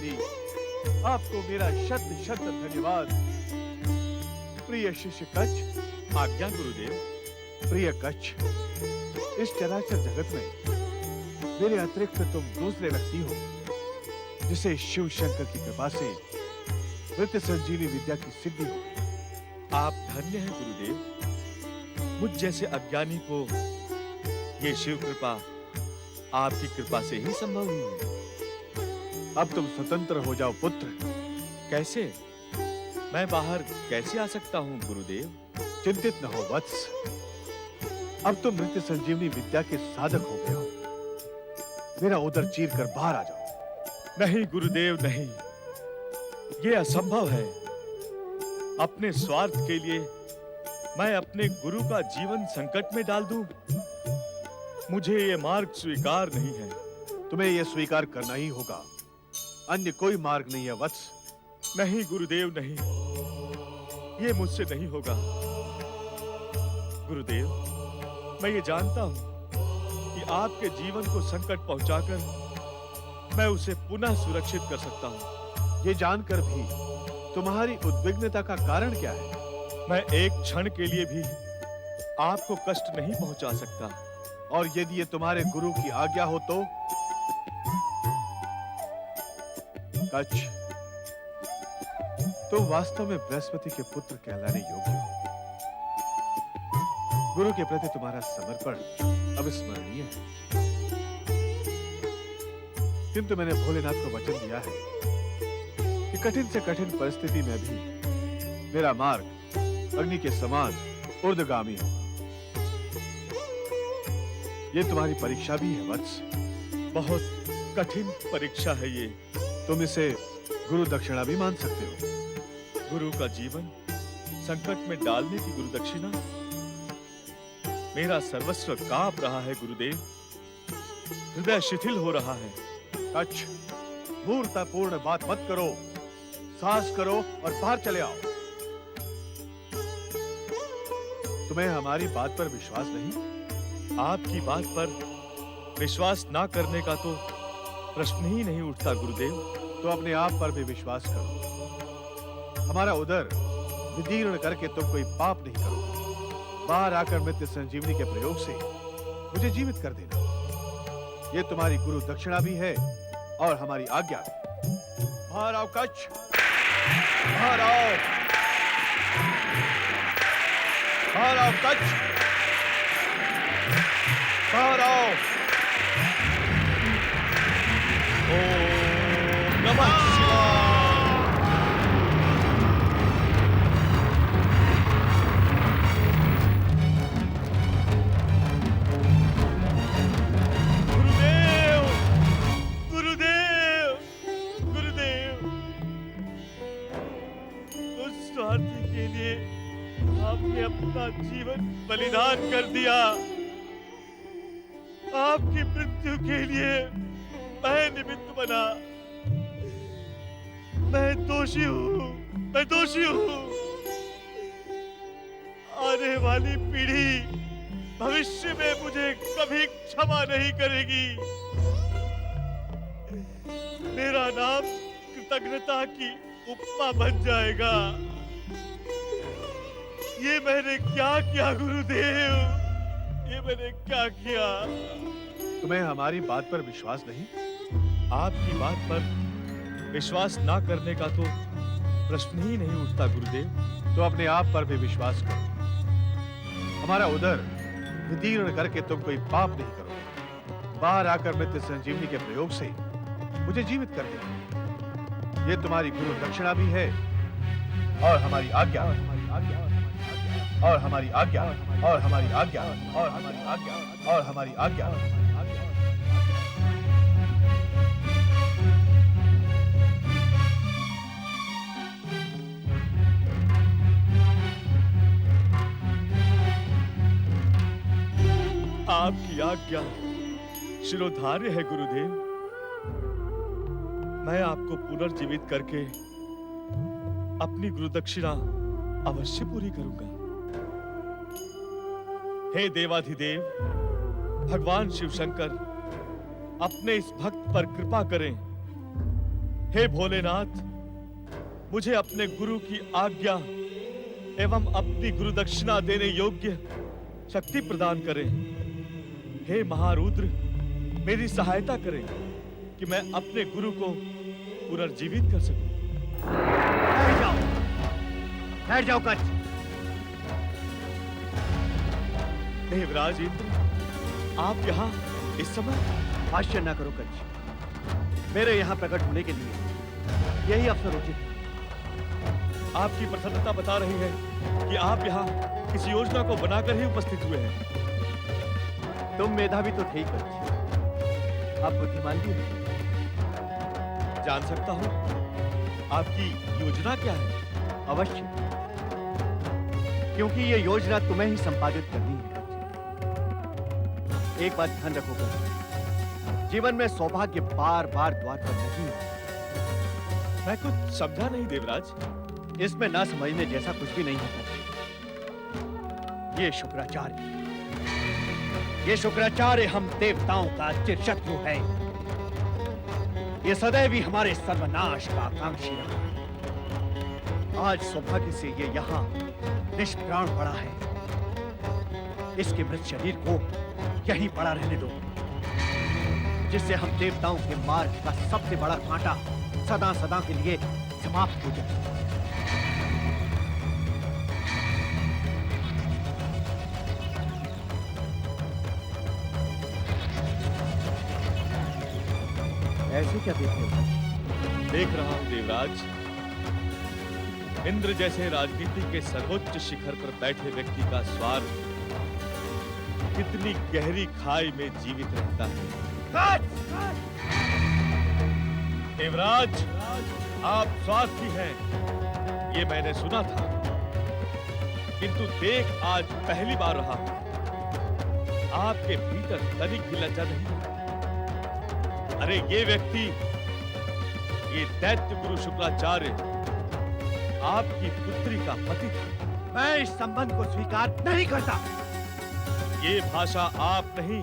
जी, आपको मेरा शत शत धन्यवाद। प्रिय शिष्य कच्छ। आज्ञा गुरुदेव। प्रिय कच्छ, इस चराचर जगत में मेरे अतिरिक्त तुम दूसरे व्यक्ति हो जिसे शिव शंकर की कृपा से मृत संजीवनी विद्या की सिद्धि हो। आप धन्य हैं गुरुदेव। मुझ जैसे अज्ञानी को ये शिव कृपा आपकी कृपा से ही संभव हुई है। अब तुम स्वतंत्र हो जाओ पुत्र। कैसे? मैं बाहर कैसे आ सकता हूँ गुरुदेव? चिंतित न हो वत्स, अब तुम मृत संजीवनी विद्या के साधक हो गए हो। मेरा उदर चीर कर बाहर आ जाओ। नहीं गुरुदेव, नहीं, ये असंभव है। अपने स्वार्थ के लिए मैं अपने गुरु का जीवन संकट में डाल दूं? मुझे ये मार्ग स्वीकार नहीं है। तुम्हें यह स्वीकार करना ही होगा, अन्य कोई मार्ग नहीं है वत्स। नहीं गुरुदेव, नहीं, ये मुझसे नहीं होगा। गुरुदेव, मैं ये जानता हूं कि आपके जीवन को संकट पहुंचाकर मैं उसे पुनः सुरक्षित कर सकता हूं। ये जानकर भी तुम्हारी उद्विग्नता का कारण क्या है? मैं एक क्षण के लिए भी आपको कष्ट नहीं पहुंचा सकता। और यदि ये तुम्हारे गुरु की आज्ञा हो तो? कच्छ, तुम वास्तव में बृहस्पति के पुत्र कहलाने योग्य हो। गुरु के प्रति तुम्हारा समर्पण अविस्मरणीय है। किंतु मैंने भोलेनाथ को वचन दिया है कि कठिन से कठिन परिस्थिति में भी मेरा मार्ग अग्नि के समान ऊर्ध्वगामी होगा। ये तुम्हारी परीक्षा भी है वत्स। बहुत कठिन परीक्षा है ये। तुम इसे गुरु दक्षिणा भी मान सकते हो। गुरु का जीवन संकट में डालने की गुरु दक्षिणा? मेरा सर्वस्व कांप रहा है गुरुदेव। हृदय शिथिल हो रहा है। कच्छ, मूर्खतापूर्ण बात मत करो। साहस करो और बाहर चले आओ। तुम्हें हमारी बात पर विश्वास नहीं? आपकी बात पर विश्वास ना करने का तो प्रश्न ही नहीं उठता गुरुदेव। तो अपने आप पर भी विश्वास करो। हमारा उदर विदीर्ण करके तुम कोई पाप नहीं करो। बाहर आकर मृत्यु संजीवनी के प्रयोग से मुझे जीवित कर देना। ये तुम्हारी गुरु दक्षिणा भी है और हमारी आज्ञा भी। बाहर आओ कच्छ, बाहर आओ, बाहर आओ कच्छ, बाहर आओ। ओम नमः शिवाय। गुरुदेव, गुरुदेव, गुरुदेव, उस स्वार्थी के लिए आपने अपना जीवन बलिदान कर दिया। आपकी मृत्यु के लिए मैं निमित्त बना। मैं दोषी हूँ, मैं दोषी हूँ। आने वाली पीढ़ी भविष्य में मुझे कभी क्षमा नहीं करेगी। मेरा नाम कृतज्ञता की उपमा बन जाएगा। ये मैंने क्या किया गुरुदेव? ये मैंने क्या किया? तुम्हें हमारी बात पर विश्वास नहीं? आपकी बात पर विश्वास ना करने का तो प्रश्न ही नहीं उठता गुरुदेव। तो अपने आप पर भी विश्वास करो। हमारा उदर विदीर्ण करके तुम कोई पाप नहीं करो। बाहर आकर मृत्यु संजीवनी के प्रयोग से मुझे जीवित कर देना। ये तुम्हारी गुरु दक्षिणा भी है और हमारी आज्ञा, और हमारी आज्ञा, और हमारी आज्ञा, और हमारी आज्ञा, और हमारी आज्ञा, और हमारी आज्ञा। आपकी आज्ञा शिरोधार्य है गुरुदेव। मैं आपको पुनर्जीवित करके अपनी गुरुदक्षिणा अवश्य पूरी करूंगा। हे देवाधिदेव भगवान शिव शंकर, अपने इस भक्त पर कृपा करें। हे भोलेनाथ, मुझे अपने गुरु की आज्ञा एवं अपनी गुरु दक्षिणा देने योग्य शक्ति प्रदान करें। हे महारुद्र, मेरी सहायता करें कि मैं अपने गुरु को पुनर्जीवित कर सकूं। बैठ जाओ कच्छ। देवराज इंद्र, आप यहाँ इस समय? आश्चर्य ना करो कच्छ, मेरे यहाँ प्रकट होने के लिए यही अवसर उचित है। आपकी प्रसन्नता बता रही है कि आप यहाँ किसी योजना को बनाकर ही उपस्थित हुए हैं। तुम मेधावी तो थे ही कच्छ, आप बुद्धिमान भी हो। जान सकता हूँ आपकी योजना क्या है? अवश्य, क्योंकि ये योजना तुम्हें ही संपादित करनी है कच्छ। एक बात ध्यान रखो कच्छ, जीवन में सौभाग्य बार बार द्वार पर नहीं है। मैं कुछ समझा नहीं देवराज। इसमें ना समझने जैसा कुछ भी नहीं है। ये शुक्राचार्य हम देवताओं का चिरशत्रु है। ये सदैव ही हमारे सर्वनाश का आकांक्षी रहा है। आज सौभाग्य से ये यहाँ निष्प्राण पड़ा है। इसके मृत शरीर को यहीं पड़ा रहने दो, जिससे हम देवताओं के मार्ग का सबसे बड़ा कांटा सदा सदा के लिए समाप्त हो जाए। ऐसे क्या देख रहे हो? देख रहा हूं देवराज, इंद्र जैसे राजनीति के सर्वोच्च शिखर पर बैठे व्यक्ति का स्वार्थ कितनी गहरी खाई में जीवित रहता है। देवराज, आप स्वार्थी हैं, ये मैंने सुना था, किंतु देख आज पहली बार रहा हूं। आपके भीतर तनिक भी लज्जा नहीं है। अरे ये व्यक्ति, ये दैत्य गुरु शुक्राचार्य आपकी पुत्री का पति था। मैं इस संबंध को स्वीकार नहीं करता। ये भाषा आप नहीं,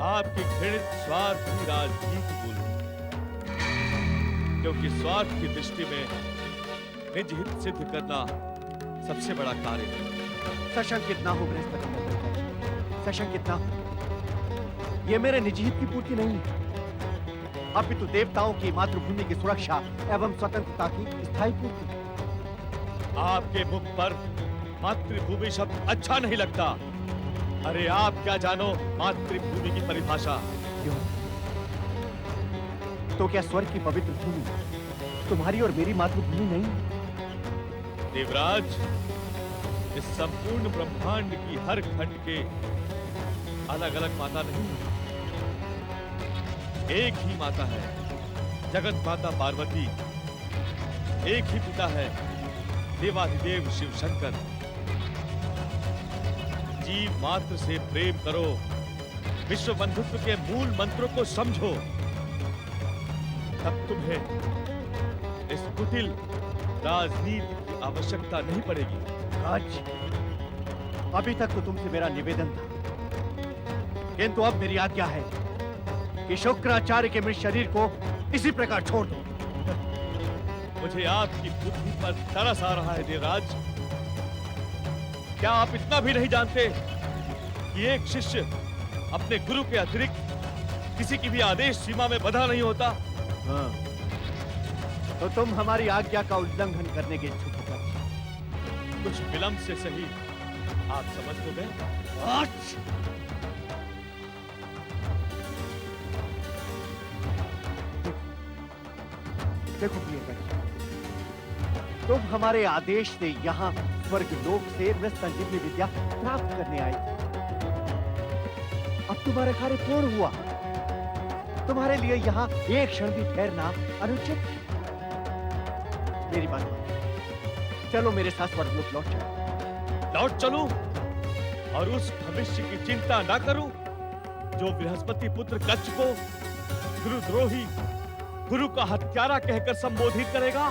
आपकी घृणित स्वार्थी राजनीति बोलती, क्योंकि स्वार्थ की दृष्टि में निज हित सिद्ध करना सबसे बड़ा कार्य है। सशंकित ना हो बृहस्पति, सशंकित ना हो। ये मेरे निजी हित की पूर्ति नहीं है, अपितु देवताओं की मातृभूमि की सुरक्षा एवं स्वतंत्रता की स्थायी पूर्ति। आपके मुख पर मातृभूमि शब्द अच्छा नहीं लगता। अरे आप क्या जानो मातृभूमि की परिभाषा? क्यों? तो क्या स्वर्ग की पवित्र भूमि तुम्हारी और मेरी मातृभूमि नहीं? देवराज, इस संपूर्ण ब्रह्मांड की हर खंड के अलग अलग माता नहीं है। एक ही माता है, जगत माता पार्वती। एक ही पिता है, देवाधिदेव शिव शंकर। जीव मात्र से प्रेम करो, विश्व बंधुत्व के मूल मंत्रों को समझो, तब तुम्हें इस कुटिल राजनीति की आवश्यकता नहीं पड़ेगी। राज, अभी तक तो तुमसे मेरा निवेदन था, किंतु अब मेरी आज्ञा है कि शुक्राचार्य के मृत शरीर को इसी प्रकार छोड़ दो। मुझे आपकी बुद्धि पर तरस आ रहा है देवराज। क्या आप इतना भी नहीं जानते कि एक शिष्य अपने गुरु के अतिरिक्त किसी की भी आदेश सीमा में बंधा नहीं होता? हाँ, तो तुम हमारी आज्ञा का उल्लंघन करने के इच्छुक हो। कुछ विलंब से सही आप समझ तो गए। देखो प्रियकर, तुम हमारे आदेश से यहाँ स्वर्ग लोक से मृत संजीवनी विद्या प्राप्त करने आए थे। अब तुम्हारा कार्य पूर्ण हुआ। तुम्हारे लिए यहाँ एक क्षण भी ठहरना अनुचित। मेरी बात मानो, चलो मेरे साथ स्वर्गलोक लौट चलो। लौट चलूं और उस भविष्य की चिंता ना करूं जो बृहस्पति पुत्र कच्छ को गुरुद्रोही, गुरु का हत्यारा कहकर संबोधित करेगा?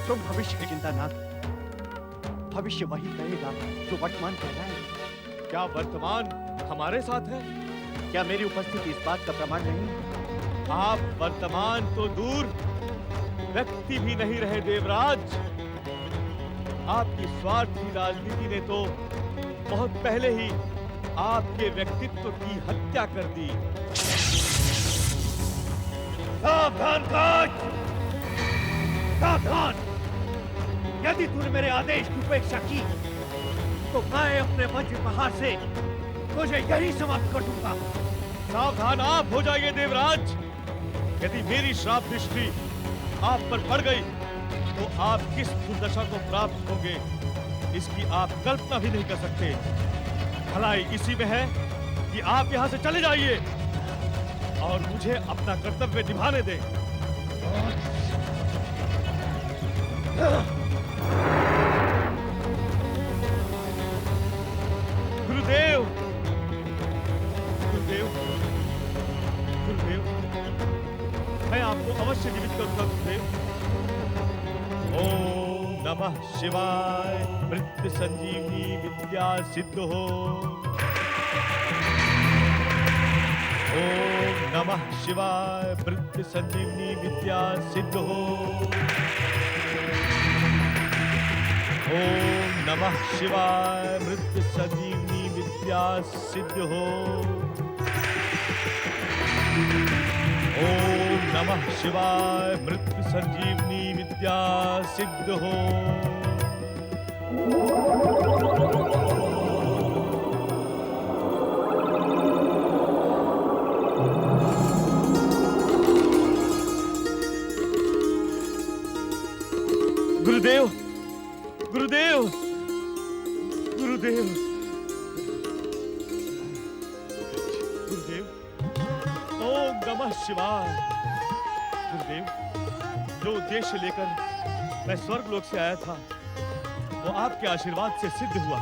तुम भविष्य की चिंता ना करो। भविष्य वही कहेगा जो वर्तमान कह रहा है। क्या वर्तमान हमारे साथ है? क्या मेरी उपस्थिति इस बात का प्रमाण नहीं है? आप वर्तमान तो दूर, व्यक्ति भी नहीं रहे देवराज। आपकी स्वार्थी राजनीति ने तो बहुत पहले ही आपके व्यक्तित्व की हत्या कर दी। सावधान काज! सावधान! यदि तूने मेरे आदेश की उपेक्षा की तो मैं अपने वज्र पहाड़ से तुझे यही समाप्त कर दूंगा। सावधान आप हो जाइए देवराज। यदि मेरी श्राप दृष्टि आप पर पड़ गई तो आप किस दुर्दशा को प्राप्त होंगे इसकी आप कल्पना भी नहीं कर सकते। भलाई इसी में है कि आप यहाँ से चले जाइए और मुझे अपना कर्तव्य निभाने दें। गुरुदेव, गुरुदेव, गुरुदेव, मैं आपको अवश्य जीवित करूंगा गुरुदेव। ओम नमः शिवाय। मृत्यु संजीवनी विद्या सिद्ध हो। ओम नमः शिवाय। मृत्यु संजीवनी विद्या सिद्ध हो। ओम नमः शिवाय। मृत्यु संजीवनी विद्या सिद्ध हो। ओम नमः शिवाय। मृत्यु संजीवनी विद्या सिद्ध हो। गुरुदेव, गुरुदेव, गुरुदेव, गुरुदेव, ओम नमः शिवाय। गुरुदेव, जो उद्देश्य लेकर मैं स्वर्गलोक से आया था वो आपके आशीर्वाद से सिद्ध हुआ।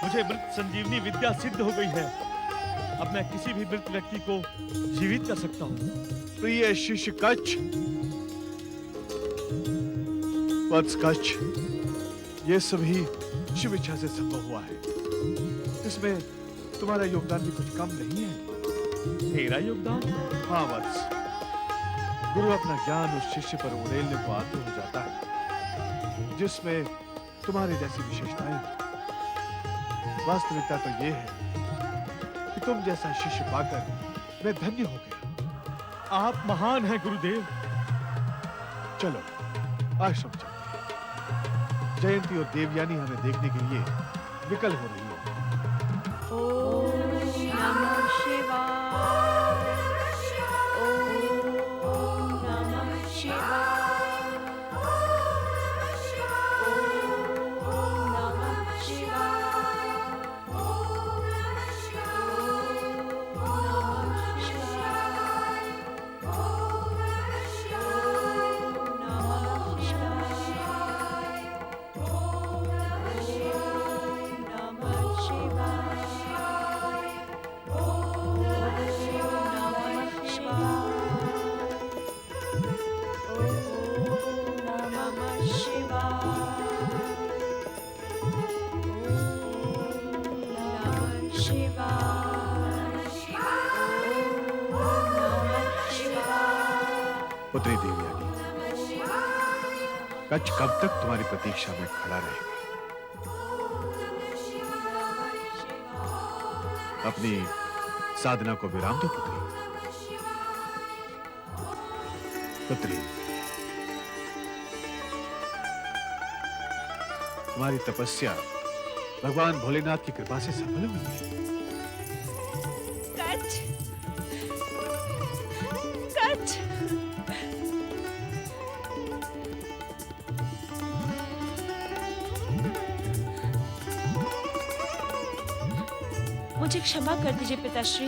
मुझे मृत संजीवनी विद्या सिद्ध हो गई है। अब मैं किसी भी मृत व्यक्ति को जीवित कर सकता हूँ। प्रिय शिष्य कच्छ, वत्स कच्छ, ये सभी शिव इच्छा से संभव हुआ है। इसमें तुम्हारा योगदान भी कुछ कम नहीं है। मेरा योगदान? हाँ वत्स, गुरु अपना ज्ञान उस शिष्य पर उड़ेलने को आतुर हो जाता है जिसमें तुम्हारे जैसी विशेषताएं हैं। वास्तविकता तो ये है कि तुम जैसा शिष्य पाकर मैं धन्य हो गया। आप महान हैं गुरुदेव। चलो आश्रम चलते हैं। जयंती और देवयानी हमें देखने के लिए विकल हो रही है। ओम नमः शिवाय। ओम नमः शिवाय। ओम नमः शिवाय। ओम नमः शिवाय। ओम नमः शिवाय। ओम नमः शिवाय। नमः शिवाय। ओम नमः शिवाय। नमः शिवाय। ओम नमः पुत्री देवयानी, कच्छ कब तक तुम्हारी प्रतीक्षा में खड़ा रहेगा? अपनी साधना को विराम दो पुत्री। पुत्री, तुम्हारी तपस्या भगवान भोलेनाथ की कृपा से सफल हुई है। कच्छ, कच्छ, मुझे क्षमा कर दीजिए पिताश्री।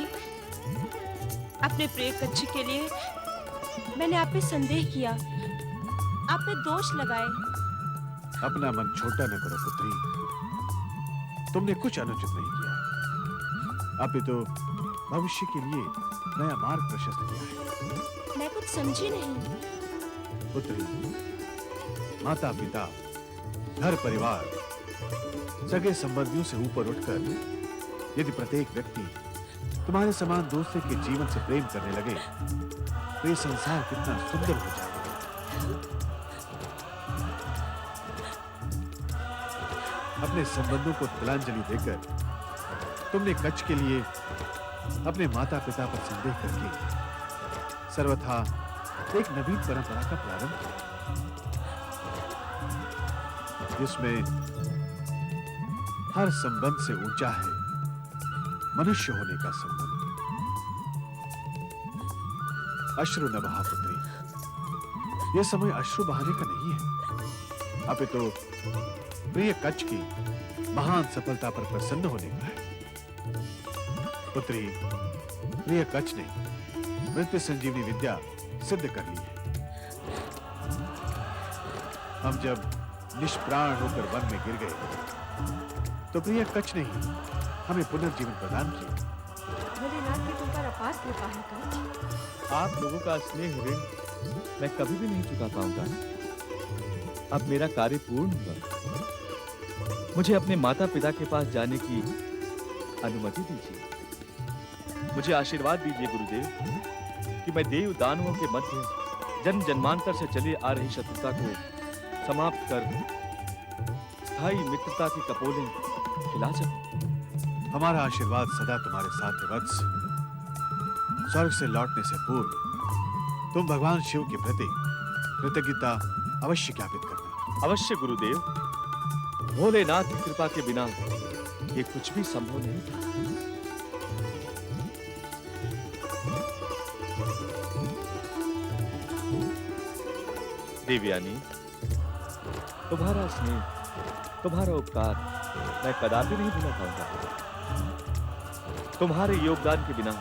अपने प्रिय कच्छ के लिए मैंने आप पे संदेह किया, आप पे दोष लगाए। अपना मन छोटा न करो पुत्री। तुमने कुछ अनुचित नहीं किया, अपितु भविष्य के लिए नया मार्ग प्रशस्त किया है। मैं कुछ समझी नहीं। पुत्री, माता पिता, घर परिवार, सगे संबंधियों से ऊपर उठकर यदि प्रत्येक व्यक्ति तुम्हारे समान दूसरे के जीवन से प्रेम करने लगे तो ये संसार कितना सुंदर हो जाएगा। अपने संबंधों को तिलांजलि देकर तुमने कच्छ के लिए अपने माता पिता पर संदेह करके सर्वथा एक नवीन परंपरा का प्रारंभ किया, जिसमें हर संबंध से ऊंचा है मनुष्य होने का संबंध। अश्रु न बहा पुत्री, यह समय अश्रु बहाने का नहीं है, अपितु प्रिय कच्छ की महान सफलता पर प्रसन्न होने का है। पुत्री, प्रिय कच्छ ने मृत्यु संजीवनी विद्या सिद्ध कर ली है। हम जब निष्प्राण होकर वन में गिर गए तो प्रिय कच्छ ने ही हमें पुनर्जीवन प्रदान किया। भोलेनाथ की तुम पर अपार कृपा है कच्छ। आप लोगों का स्नेह ऋण मैं कभी भी नहीं चुका पाऊंगा। अब मेरा कार्य पूर्ण हुआ। मुझे अपने माता पिता के पास जाने की अनुमति दीजिए। मुझे आशीर्वाद दीजिए गुरुदेव कि मैं देव दानवों के मध्य जन्म जन्मांतर से चली आ रही शत्रुता को समाप्त कर स्थायी मित्रता की कपोलें खिला सकूं। हमारा आशीर्वाद सदा तुम्हारे साथ है वत्स। स्वर्ग से लौटने से पूर्व तुम भगवान शिव के प्रति कृतज्ञता अवश्य ज्ञापित करना। अवश्य गुरुदेव, भोलेनाथ की कृपा के बिना ये कुछ भी संभव नहीं था। देवयानी, तुम्हारा स्नेह, तुम्हारा उपकार मैं कदापि नहीं भूला पाऊंगा। तुम्हारे योगदान के बिना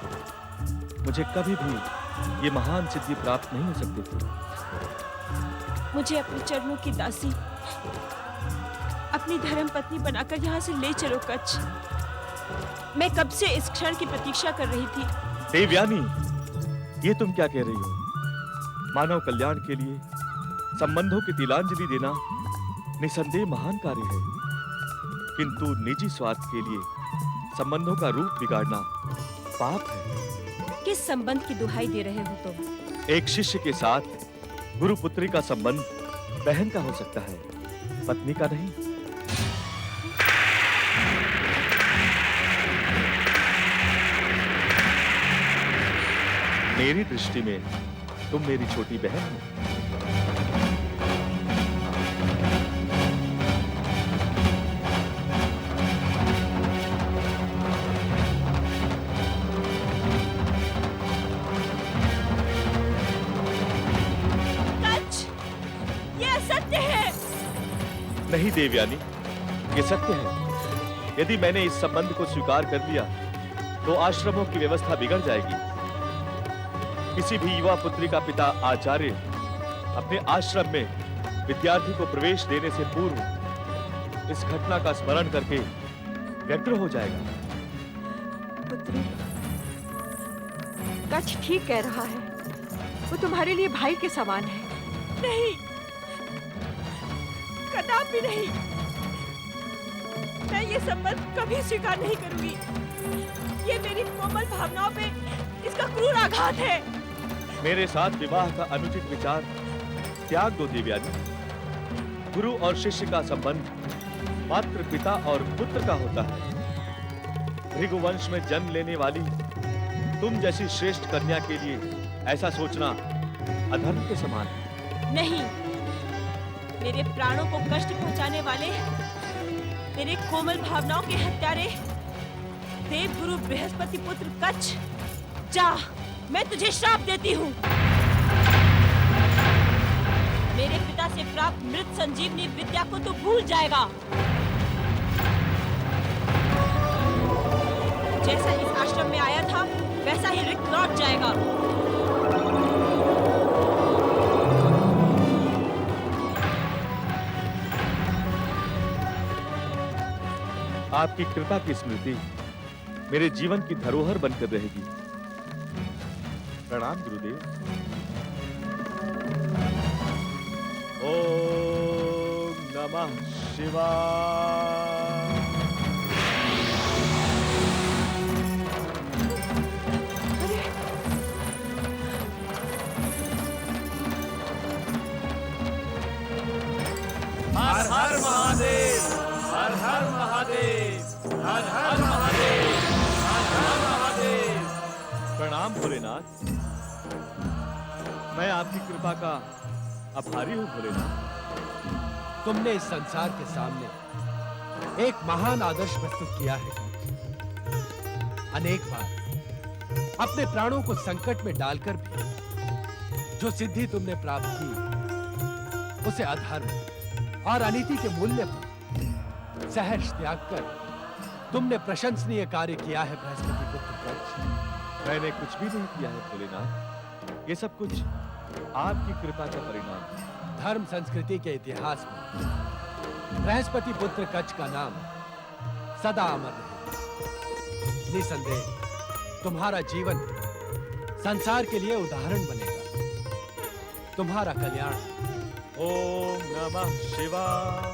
मुझे कभी भी ये महान सिद्धि प्राप्त नहीं हो सकती थी। मुझे अपने चरणों की दासी, अपनी धर्म पत्नी बनाकर यहाँ से ले चलो कच्छ। मैं कब से इस क्षण की प्रतीक्षा कर रही थी। देवयानी, ये तुम क्या कह रही हो? मानव कल्याण के लिए संबंधों की तिलांजलि देना निसंदेह महान कार्य है, किंतु निजी स्वार्थ के लिए संबंधों का रूप बिगाड़ना पाप है। किस संबंध की दुहाई दे रहे हो तुम? एक शिष्य के साथ गुरु पुत्री का संबंध बहन का हो सकता है, पत्नी का नहीं। मेरी दृष्टि में तुम मेरी छोटी बहन हो। नहीं देवयानी, ये सत्य है। यदि मैंने इस संबंध को स्वीकार कर लिया तो आश्रमों की व्यवस्था बिगड़ जाएगी। किसी भी युवा पुत्री का पिता आचार्य अपने आश्रम में विद्यार्थी को प्रवेश देने से पूर्व इस घटना का स्मरण करके व्यग्र हो जाएगा। पुत्री, कच्छ ठीक कह रहा है। वो तुम्हारे लिए भाई के समान है। नहीं, कदापि नहीं। मैं ये संबंध कभी स्वीकार नहीं करूंगी। ये मेरी कोमल भावनाओं पे इसका क्रूर आघात है। मेरे साथ विवाह का अनुचित विचार त्याग दो देवयानी। गुरु और शिष्य का संबंध मात्र पिता और पुत्र का होता है। भृगुवंश में जन्म लेने वाली तुम जैसी श्रेष्ठ कन्या के लिए ऐसा सोचना अधर्म के समान है। नहीं, मेरे प्राणों को कष्ट पहुंचाने वाले, मेरे कोमल भावनाओं के हत्यारे, देवगुरु बृहस्पति पुत्र कच्छ, जा, मैं तुझे श्राप देती हूँ। मेरे पिता से प्राप्त मृत संजीवनी विद्या को तो भूल जाएगा। जैसा इस आश्रम में आया था वैसा ही रिक्त लौट जाएगा। आपकी कृपा की स्मृति मेरे जीवन की धरोहर बनकर रहेगी। प्रणाम गुरुदेव। ओम नमः शिवाय। हर हर महादेव, हर हर महादेव, हर हर महादेव, हर हर महादेव। प्रणाम भोलेनाथ। मैं आपकी कृपा का आभारी हूँ भोलेनाथ। तुमने इस संसार के सामने एक महान आदर्श प्रस्तुत किया है। अनेक बार अपने प्राणों को संकट में डालकर भी जो सिद्धि तुमने प्राप्त की उसे अधर्म और अनीति के मूल्य पर सहर्ष त्याग कर तुमने प्रशंसनीय कार्य किया है बृहस्पति पुत्र कच्छ। मैंने कुछ भी नहीं किया है भोलेनाथ, ये सब कुछ आपकी कृपा का परिणाम है। धर्म संस्कृति के इतिहास में बृहस्पति पुत्र कच्छ का नाम सदा अमर रहेगा। निसंदेह तुम्हारा जीवन संसार के लिए उदाहरण बनेगा। तुम्हारा कल्याण। ओम नमः शिवाय।